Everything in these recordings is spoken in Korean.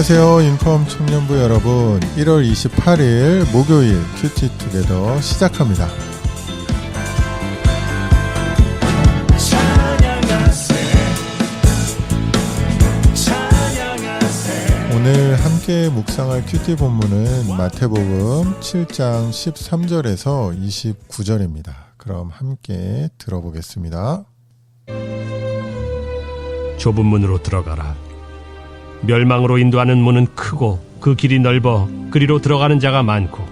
안녕하세요. 인컴 청년부 여러분. 1월 28일 목요일 큐티투게더 시작합니다. 오늘 함께 묵상할 큐티 본문은 마태복음 7장 13절에서 29절입니다. 그럼 함께 들어보겠습니다. 좁은 문으로 들어가라. 멸망으로 인도하는 문은 크고 그 길이 넓어 그리로 들어가는 자가 많고,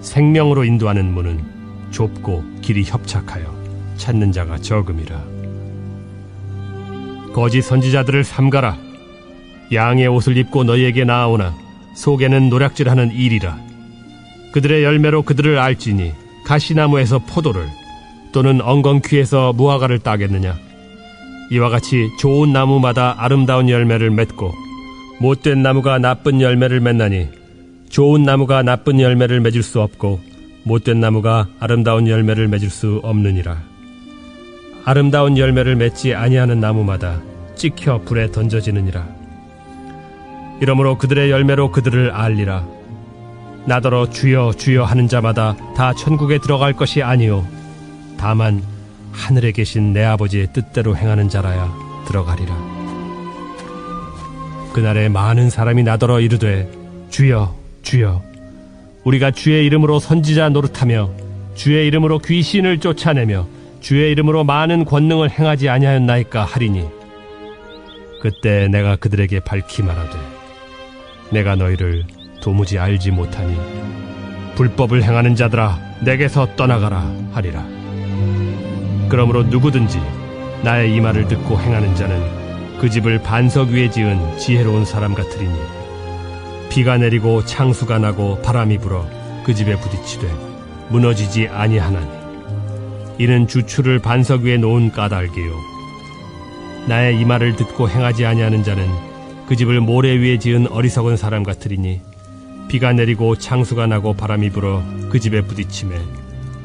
생명으로 인도하는 문은 좁고 길이 협착하여 찾는 자가 적음이라. 거짓 선지자들을 삼가라. 양의 옷을 입고 너희에게 나아오나 속에는 노략질하는 일이라. 그들의 열매로 그들을 알지니 가시나무에서 포도를 또는 엉겅퀴에서 무화과를 따겠느냐. 이와 같이 좋은 나무마다 아름다운 열매를 맺고 못된 나무가 나쁜 열매를 맺나니, 좋은 나무가 나쁜 열매를 맺을 수 없고 못된 나무가 아름다운 열매를 맺을 수 없느니라. 아름다운 열매를 맺지 아니하는 나무마다 찍혀 불에 던져지느니라. 이러므로 그들의 열매로 그들을 알리라. 나더러 주여 주여 하는 자마다 다 천국에 들어갈 것이 아니요 다만 하늘에 계신 내 아버지의 뜻대로 행하는 자라야 들어가리라. 그날에 많은 사람이 나더러 이르되 주여 주여 우리가 주의 이름으로 선지자 노릇하며 주의 이름으로 귀신을 쫓아내며 주의 이름으로 많은 권능을 행하지 아니하였나이까 하리니, 그때 내가 그들에게 밝히 말하되 내가 너희를 도무지 알지 못하니 불법을 행하는 자들아 내게서 떠나가라 하리라. 그러므로 누구든지 나의 이 말을 듣고 행하는 자는 그 집을 반석 위에 지은 지혜로운 사람 같으리니, 비가 내리고 창수가 나고 바람이 불어 그 집에 부딪히되 무너지지 아니하나니, 이는 주추를 반석 위에 놓은 까닭이요. 나의 이 말을 듣고 행하지 아니하는 자는 그 집을 모래 위에 지은 어리석은 사람 같으리니, 비가 내리고 창수가 나고 바람이 불어 그 집에 부딪히매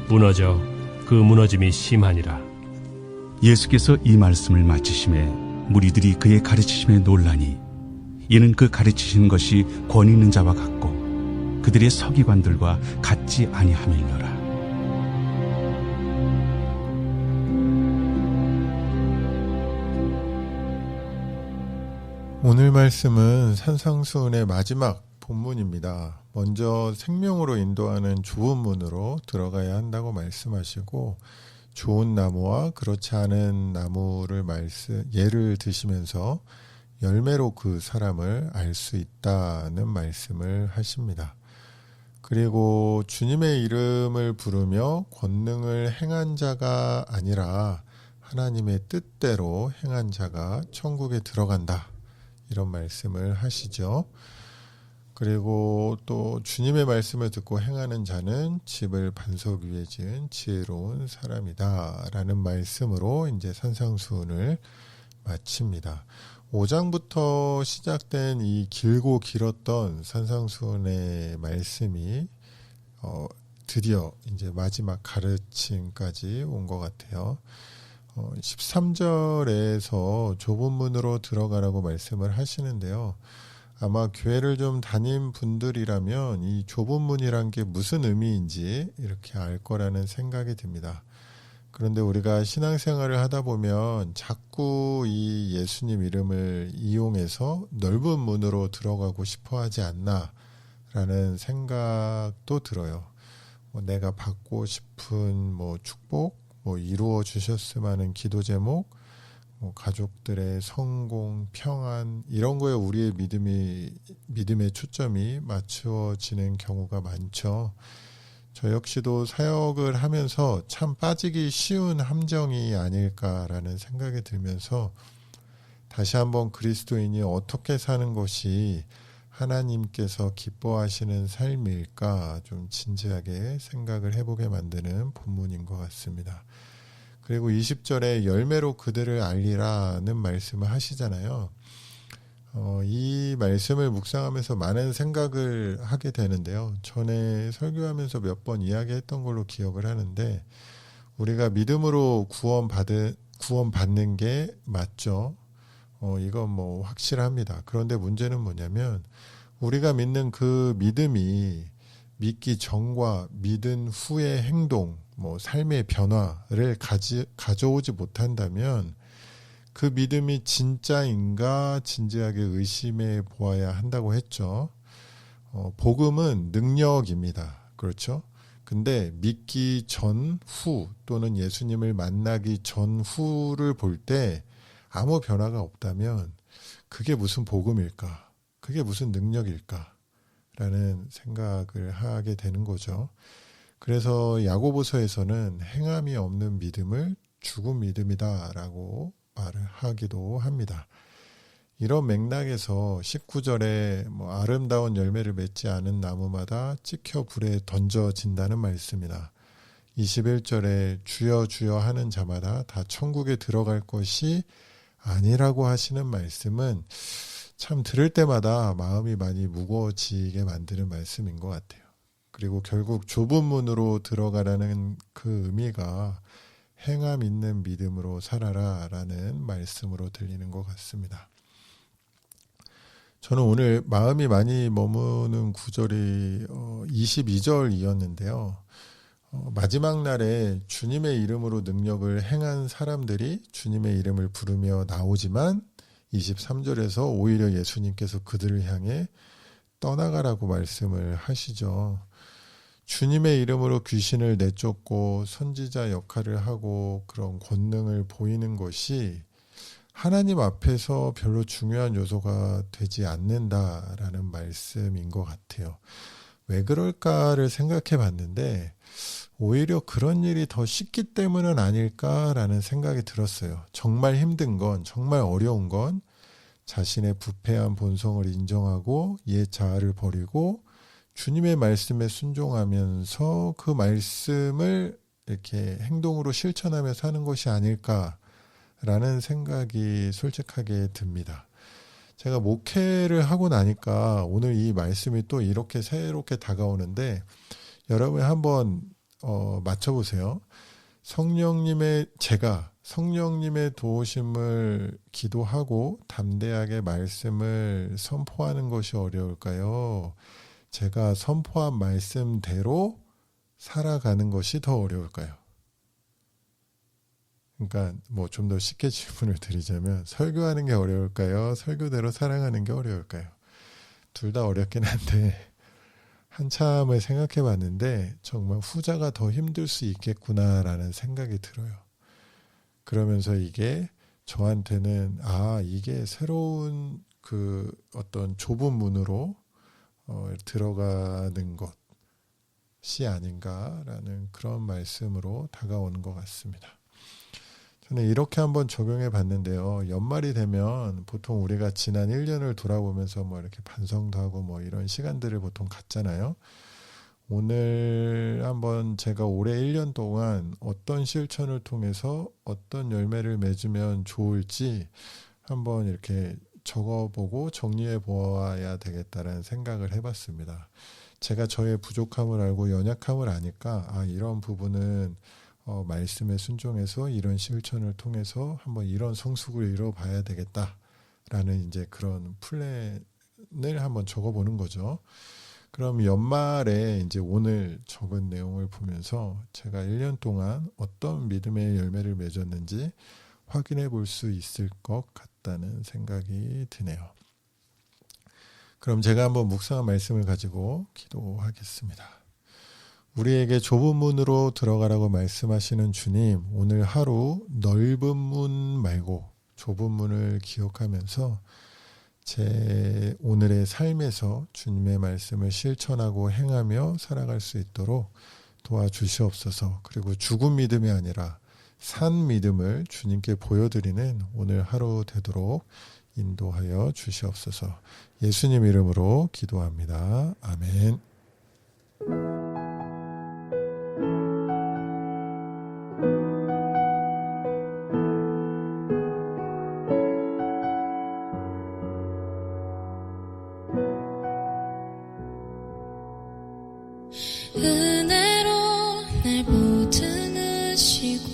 무너져 그 무너짐이 심하니라. 예수께서 이 말씀을 마치심에 무리들이 그의 가르치심에 놀라니, 이는 그 가르치시는 것이 권위 있는 자와 같고 그들의 서기관들과 같지 아니함이니라. 오늘 말씀은 산상수훈의 마지막 본문입니다. 먼저 생명으로 인도하는 좁은 문으로 들어가야 한다고 말씀하시고, 좋은 나무와 그렇지 않은 나무를 예를 드시면서 열매로 그 사람을 알 수 있다는 말씀을 하십니다. 그리고 주님의 이름을 부르며 권능을 행한 자가 아니라 하나님의 뜻대로 행한 자가 천국에 들어간다, 이런 말씀을 하시죠. 그리고 또 주님의 말씀을 듣고 행하는 자는 집을 반석 위에 지은 지혜로운 사람이다 라는 말씀으로 이제 산상수훈을 마칩니다. 5장부터 시작된 이 길고 길었던 산상수훈의 말씀이 드디어 이제 마지막 가르침까지 온 것 같아요. 13절에서 좁은 문으로 들어가라고 말씀을 하시는데요. 아마 교회를 좀 다닌 분들이라면 이 좁은 문이란 게 무슨 의미인지 이렇게 알 거라는 생각이 듭니다. 그런데 우리가 신앙생활을 하다 보면 자꾸 이 예수님 이름을 이용해서 넓은 문으로 들어가고 싶어 하지 않나 라는 생각도 들어요. 내가 받고 싶은 축복, 이루어 주셨으면 하는 기도 제목, 가족들의 성공, 평안, 이런 거에 우리의 믿음의 초점이 맞추어지는 경우가 많죠. 저 역시도 사역을 하면서 참 빠지기 쉬운 함정이 아닐까라는 생각이 들면서 다시 한번 그리스도인이 어떻게 사는 것이 하나님께서 기뻐하시는 삶일까 좀 진지하게 생각을 해보게 만드는 본문인 것 같습니다. 그리고 20절에 열매로 그들을 알리라는 말씀을 하시잖아요. 이 말씀을 묵상하면서 많은 생각을 하게 되는데요. 전에 설교하면서 몇 번 이야기했던 걸로 기억을 하는데, 우리가 믿음으로 구원받는 게 맞죠. 이건 뭐 확실합니다. 그런데 문제는 뭐냐면 우리가 믿는 그 믿음이 믿기 전과 믿은 후의 행동, 뭐 삶의 변화를 가져오지 못한다면 그 믿음이 진짜인가 진지하게 의심해 보아야 한다고 했죠. 복음은 능력입니다. 그렇죠? 근데 믿기 전후 또는 예수님을 만나기 전후를 볼 때 아무 변화가 없다면 그게 무슨 복음일까? 그게 무슨 능력일까? 라는 생각을 하게 되는 거죠. 그래서 야고보서에서는 행함이 없는 믿음을 죽은 믿음이다라고 말을 하기도 합니다. 이런 맥락에서 19절에 뭐 아름다운 열매를 맺지 않은 나무마다 찍혀 불에 던져진다는 말씀이나 21절에 주여 주여 하는 자마다 다 천국에 들어갈 것이 아니라고 하시는 말씀은 참 들을 때마다 마음이 많이 무거워지게 만드는 말씀인 것 같아요. 그리고 결국 좁은 문으로 들어가라는 그 의미가 행함 있는 믿음으로 살아라 라는 말씀으로 들리는 것 같습니다. 저는 오늘 마음이 많이 머무는 구절이 22절이었는데요. 마지막 날에 주님의 이름으로 능력을 행한 사람들이 주님의 이름을 부르며 나오지만 23절에서 오히려 예수님께서 그들을 향해 떠나가라고 말씀을 하시죠. 주님의 이름으로 귀신을 내쫓고 선지자 역할을 하고 그런 권능을 보이는 것이 하나님 앞에서 별로 중요한 요소가 되지 않는다라는 말씀인 것 같아요. 왜 그럴까를 생각해 봤는데 오히려 그런 일이 더 쉽기 때문은 아닐까라는 생각이 들었어요. 정말 힘든 건, 정말 어려운 건 자신의 부패한 본성을 인정하고 옛 자아를 버리고 주님의 말씀에 순종하면서 그 말씀을 이렇게 행동으로 실천하며 사는 것이 아닐까라는 생각이 솔직하게 듭니다. 제가 목회를 하고 나니까 오늘 이 말씀이 또 이렇게 새롭게 다가오는데 여러분이 한번 맞춰보세요. 제가 성령님의 도우심을 기도하고 담대하게 말씀을 선포하는 것이 어려울까요? 제가 선포한 말씀대로 살아가는 것이 더 어려울까요? 그러니까 뭐 좀 더 쉽게 질문을 드리자면 설교하는 게 어려울까요? 설교대로 살아가는 게 어려울까요? 둘 다 어렵긴 한데 한참을 생각해 봤는데 정말 후자가 더 힘들 수 있겠구나라는 생각이 들어요. 그러면서 이게 저한테는 이게 새로운 그 어떤 좁은 문으로 들어가는 것이 아닌가라는 그런 말씀으로 다가오는 것 같습니다. 저는 이렇게 한번 적용해 봤는데요. 연말이 되면 보통 우리가 지난 1년을 돌아보면서 뭐 이렇게 반성도 하고 뭐 이런 시간들을 보통 갖잖아요. 오늘 한번 제가 올해 1년 동안 어떤 실천을 통해서 어떤 열매를 맺으면 좋을지 한번 이렇게 적어보고 정리해 보아야 되겠다라는 생각을 해봤습니다. 제가 저의 부족함을 알고 연약함을 아니까 이런 부분은 말씀에 순종해서 이런 실천을 통해서 한번 이런 성숙을 이뤄봐야 되겠다라는 이제 그런 플랜을 한번 적어보는 거죠. 그럼 연말에 이제 오늘 적은 내용을 보면서 제가 1년 동안 어떤 믿음의 열매를 맺었는지 확인해 볼 수 있을 것 같다는 생각이 드네요. 그럼 제가 한번 묵상한 말씀을 가지고 기도하겠습니다. 우리에게 좁은 문으로 들어가라고 말씀하시는 주님, 오늘 하루 넓은 문 말고 좁은 문을 기억하면서 제 오늘의 삶에서 주님의 말씀을 실천하고 행하며 살아갈 수 있도록 도와주시옵소서. 그리고 죽은 믿음이 아니라 산 믿음을 주님께 보여드리는 오늘 하루 되도록 인도하여 주시옵소서. 예수님 이름으로 기도합니다. 아멘. 은혜로 날 보듬으시고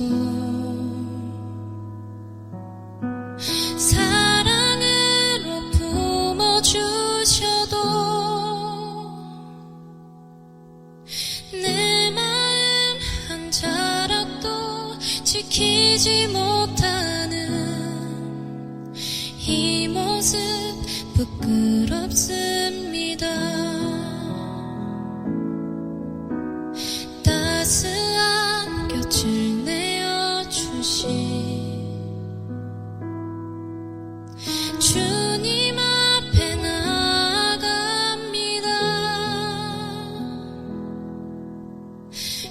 사랑 보이지 못하는 이 모습 부끄럽습니다. 따스한 곁을 내어주신 주님 앞에 나아갑니다.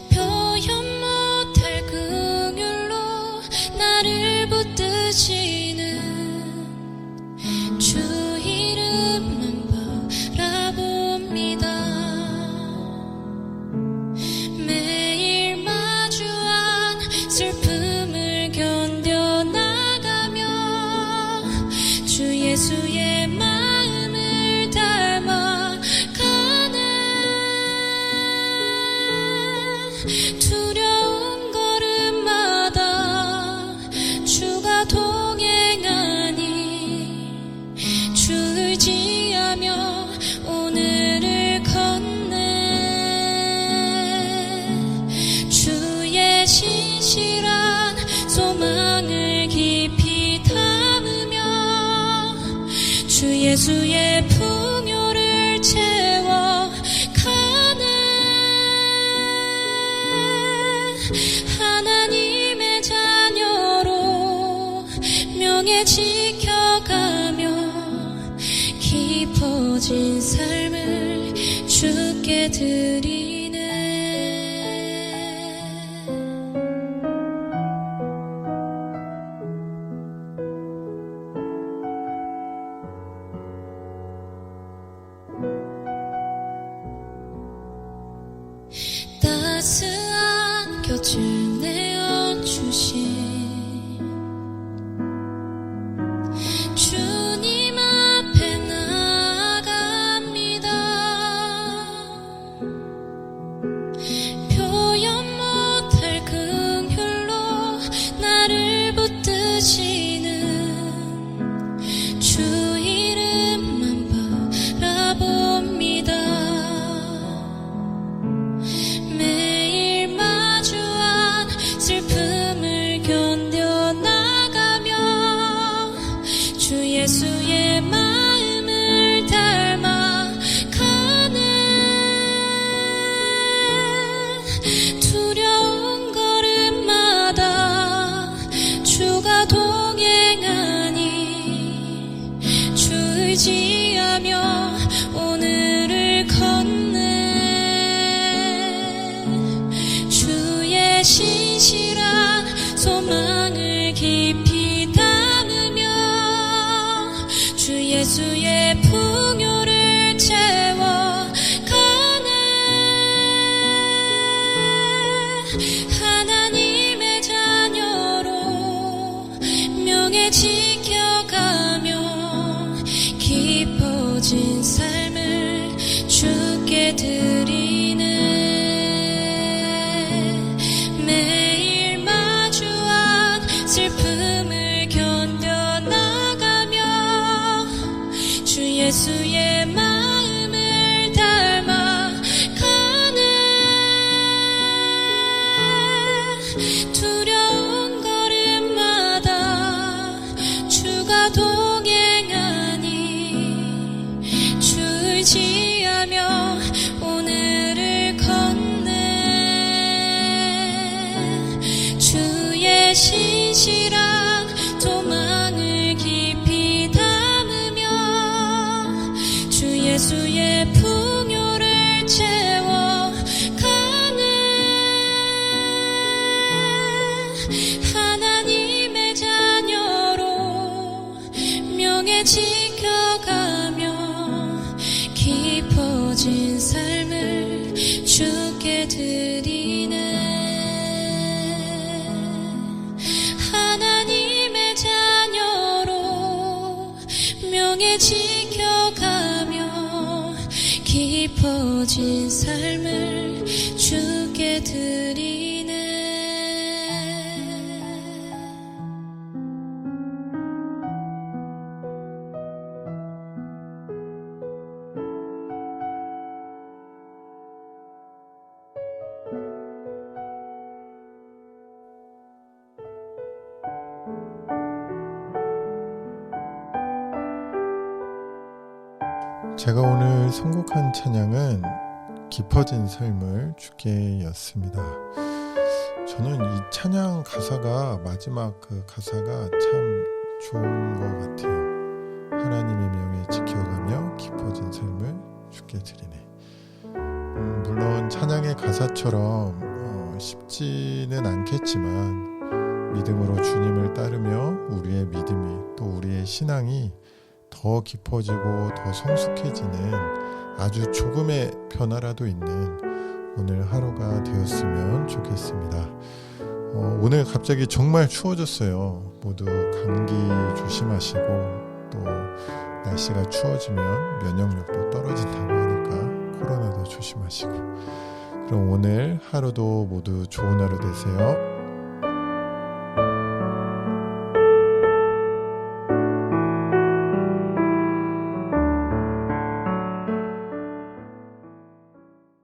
표현 못할 긍휼로 나를 붙드시는 주 이름만 바라봅니다. 매일 마주한 슬픔을 견뎌나가며 주 예수의 마음을 닮아가는 두려운 걸음마다 주가 동행하니 주를 의지하며 오늘을 걷네. 주의 신실한 소망을 깊이 담으며 주 예수의 풍요를 채워가는 하나님의 자녀로 명예 지켜가며 깊어진 삶을 주께 드리네. 따스한 곁을 내어주신 주님 앞에 나아갑니다. 표현 못할 긍휼로 나를 붙드시는 주 이름만 바라봅니다. 매일 마주한 슬픔을 견뎌나가며 주 예수의 마음을 닮아가는 두려운 걸음마다 주가 동행하니 주 의지하며 오늘을 걷네. 주의 신실한 소망을 깊이 담으며 주 예수의 풍요를 채워가네. 하나님의 자녀로 명예 지켜가며 깊어진 삶을 주께 드리네. 매일 마주한 슬픔을 견뎌나가며 주 예수의 마음을 닮아가는 두려운 걸음마다 주가 동행하니 주 의지하며 오늘을 걷네. 주의 신실한 소망을 깊이 담으며 주 예수의 풍요를 채워가네. 하나님의 자녀로 명예 지켜가며 깊어진 삶을 주께 드리네. 하나님의 자녀로 명예 지켜가며 깊어진 삶을 주께 드리네. 제가 오늘 선곡한 찬양은 깊어진 삶을 주께였습니다. 저는 이 찬양 가사가 마지막 그 가사가 참 좋은 것 같아요. 하나님의 명예 지켜가며 깊어진 삶을 주께 드리네. 물론 찬양의 가사처럼 쉽지는 않겠지만 믿음으로 주님을 따르며 우리의 믿음이 또 우리의 신앙이 더 깊어지고 더 성숙해지는 아주 조금의 변화라도 있는 오늘 하루가 되었으면 좋겠습니다. 오늘 갑자기 정말 추워졌어요. 모두 감기 조심하시고 또 날씨가 추워지면 면역력도 떨어진다고 하니까 코로나도 조심하시고 그럼 오늘 하루도 모두 좋은 하루 되세요.